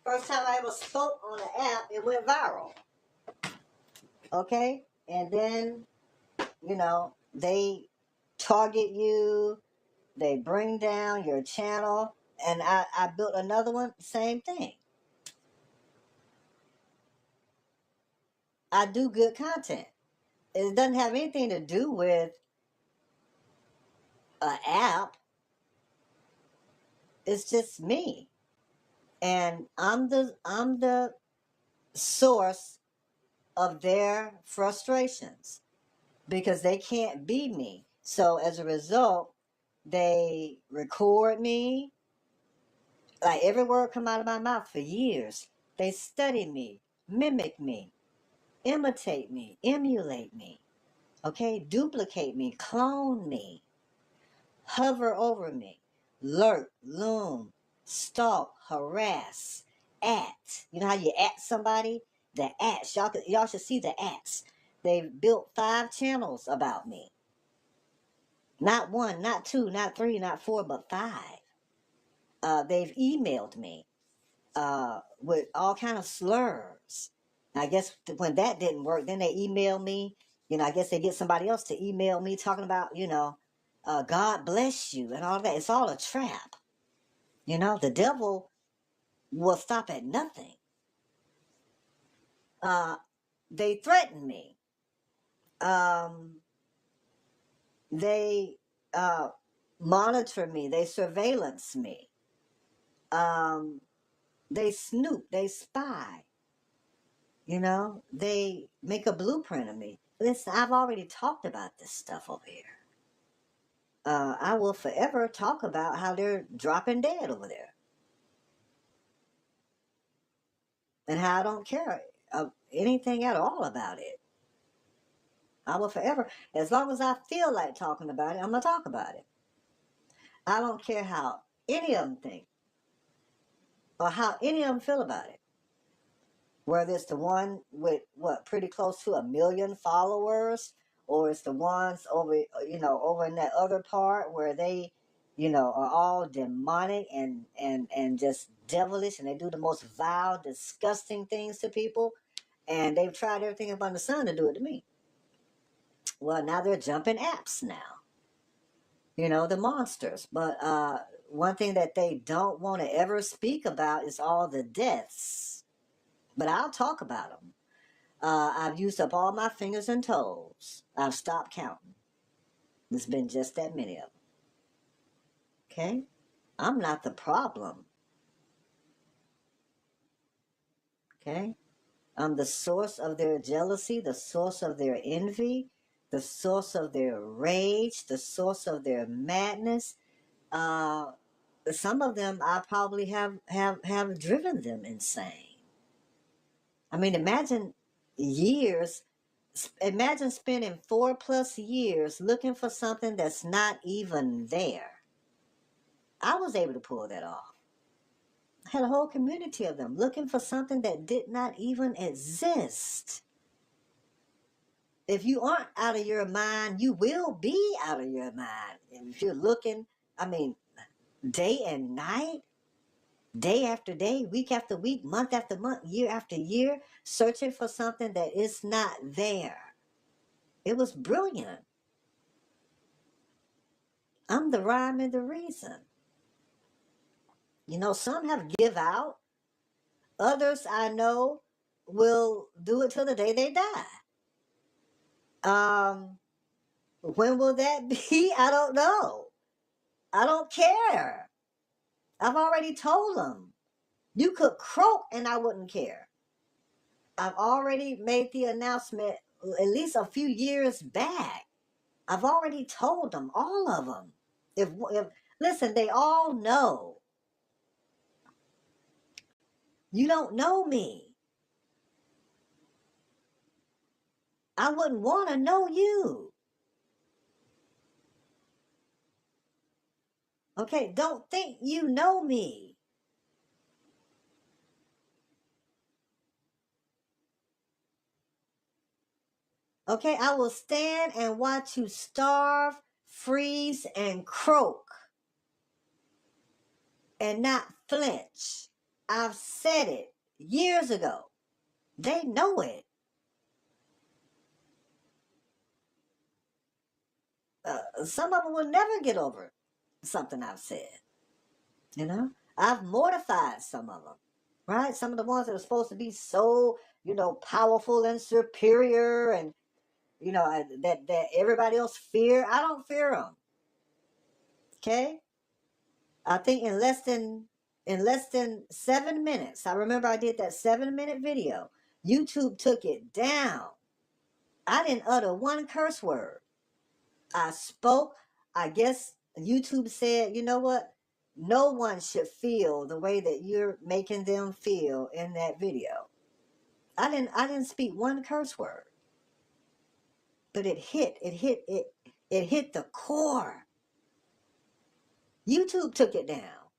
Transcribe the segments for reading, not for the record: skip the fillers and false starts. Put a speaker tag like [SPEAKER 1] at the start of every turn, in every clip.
[SPEAKER 1] First time I ever spoke on an app, it went viral. Okay? And then, they target you, they bring down your channel, and I built another one, same thing. I do good content. It doesn't have anything to do with an app. It's just me. And I'm the source of their frustrations because they can't be me. So as a result, they record me. Like every word come out of my mouth for years. They study me, mimic me, imitate me, emulate me. Okay, duplicate me, clone me, hover over me, lurk, loom, stalk, harass, at. You know how you at somebody? The ats. Y'all should see the ats. They've built 5 channels about me. Not 1, not 2, not 3, not 4, but 5. They've emailed me with all kind of slurs. I guess when that didn't work, then they emailed me. I guess they get somebody else to email me talking about, God bless you and all that. It's all a trap. The devil will stop at nothing. They threaten me. They monitor me. They surveillance me. They snoop. They spy. They make a blueprint of me. Listen, I've already talked about this stuff over here. I will forever talk about how they're dropping dead over there. And how I don't care anything at all about it. I will forever, as long as I feel like talking about it, I'm going to talk about it. I don't care how any of them think or how any of them feel about it. Whether it's the one with, pretty close to 1 million followers, or it's the ones over, over in that other part where they, are all demonic and just devilish, and they do the most vile, disgusting things to people, and they've tried everything up under the sun to do it to me. Well, now they're jumping apps now. The monsters. But one thing that they don't want to ever speak about is all the deaths. But I'll talk about them. I've used up all my fingers and toes. I've stopped counting. There's been just that many of them. Okay? I'm not the problem. Okay? I'm the source of their jealousy, the source of their envy, the source of their rage, the source of their madness. Some of them I probably have driven them insane. I mean, imagine spending 4+ years looking for something that's not even there. I was able to pull that off. I had a whole community of them looking for something that did not even exist. If you aren't out of your mind, you will be out of your mind. If you're looking, day and night, day after day, week after week, month after month, year after year, searching for something that is not there. It was brilliant. I'm the rhyme and the reason. Some have give out. Others I know will do it till the day they die. When will that be? I don't know. I don't care. I've already told them. You could croak and I wouldn't care. I've already made the announcement at least a few years back. I've already told them, all of them. If listen, they all know. You don't know me. I wouldn't want to know you. Okay, don't think you know me. Okay, I will stand and watch you starve, freeze, and croak and not flinch. I've said it years ago. They know it. Some of them will never get over something I've said. You know, I've mortified some of them, right? Some of the ones that are supposed to be so, powerful and superior, and that everybody else fear. I don't fear them. Okay, I think in less than 7 minutes. I remember I did that 7-minute video. YouTube took it down. I didn't utter one curse word. I spoke. I guess YouTube said, you know what? No one should feel the way that you're making them feel in that video. I didn't speak one curse word. But it hit the core. YouTube took it down.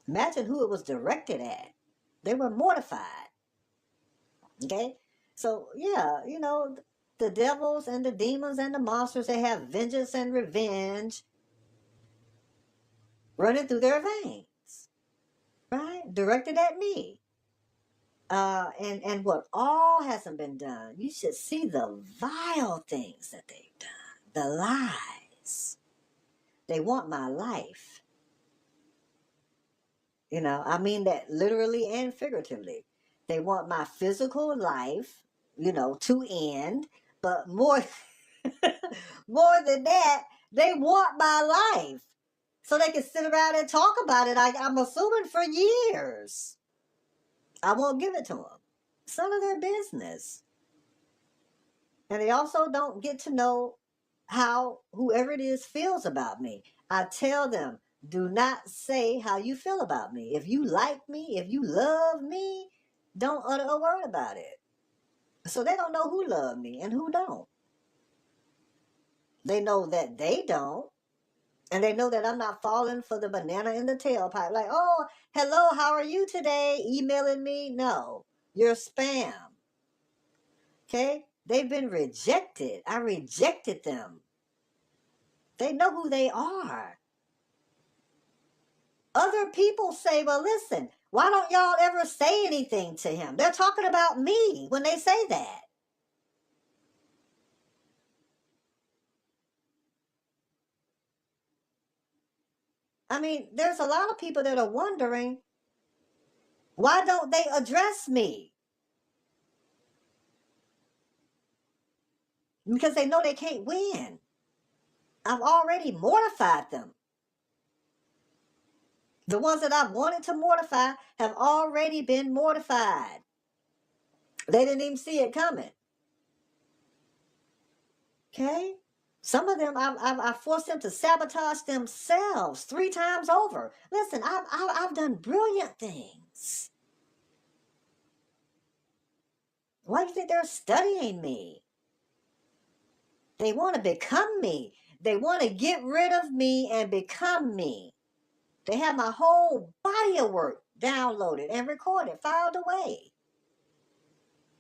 [SPEAKER 1] Imagine who it was directed at. They were mortified. Okay? So, yeah, the devils and the demons and the monsters, they have vengeance and revenge running through their veins, right? Directed at me. And what all hasn't been done, you should see the vile things that they've done, the lies. They want my life. I mean that literally and figuratively. They want my physical life, to end, but more, more than that, they want my life. So they can sit around and talk about it, I'm assuming, for years. I won't give it to them. It's none of their business. And they also don't get to know how whoever it is feels about me. I tell them, do not say how you feel about me. If you like me, if you love me, don't utter a word about it. So they don't know who love me and who don't. They know that they don't. And they know that I'm not falling for the banana in the tailpipe. Like, oh, hello, how are you today? Emailing me? No, you're spam. Okay? They've been rejected. I rejected them. They know who they are. Other people say, well, listen, why don't y'all ever say anything to him? They're talking about me when they say that. I mean, there's a lot of people that are wondering, why don't they address me? Because they know they can't win. I've already mortified them. The ones that I've wanted to mortify have already been mortified. They didn't even see it coming. Okay? Some of them, I forced them to sabotage themselves 3 times over. Listen, I've done brilliant things. Why do you think they're studying me? They want to become me. They want to get rid of me and become me. They have my whole body of work downloaded and recorded, filed away.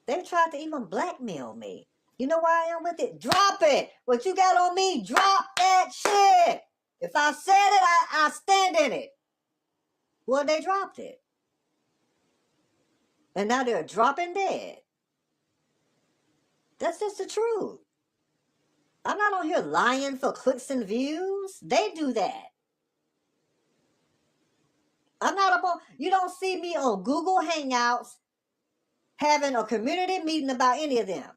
[SPEAKER 1] They've tried to even blackmail me. You know why I am with it? Drop it. What you got on me, drop that shit. If I said it, I stand in it. Well, they dropped it. And now they're dropping dead. That's just the truth. I'm not on here lying for clicks and views. They do that. I'm not up on, you don't see me on Google Hangouts having a community meeting about any of them.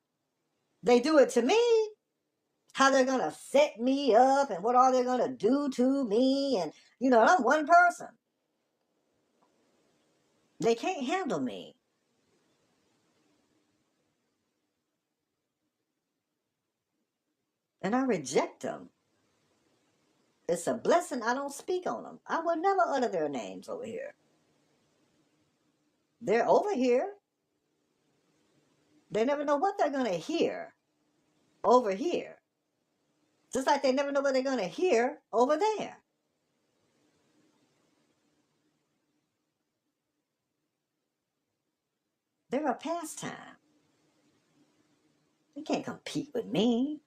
[SPEAKER 1] They do it to me. How they're going to set me up and what all they're going to do to me. And, I'm one person. They can't handle me. And I reject them. It's a blessing I don't speak on them. I will never utter their names over here. They're over here. They never know what they're going to hear over here. Just like they never know what they're going to hear over there. They're a pastime. They can't compete with me.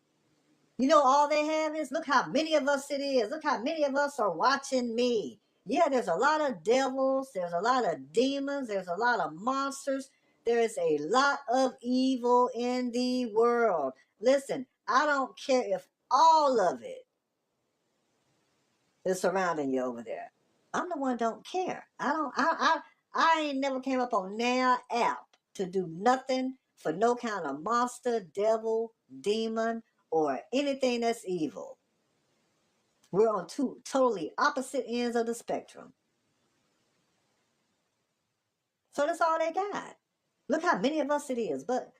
[SPEAKER 1] All they have is, look how many of us it is. Look how many of us are watching me. Yeah, there's a lot of devils, there's a lot of demons, there's a lot of monsters, there is a lot of evil in the world. Listen, I don't care if all of it is surrounding you over there. I'm the one don't care. I ain't never came up on now app to do nothing for no kind of monster, devil, demon, or anything that's evil. We're on two totally opposite ends of the spectrum. So that's all they got. Look how many of us it is. But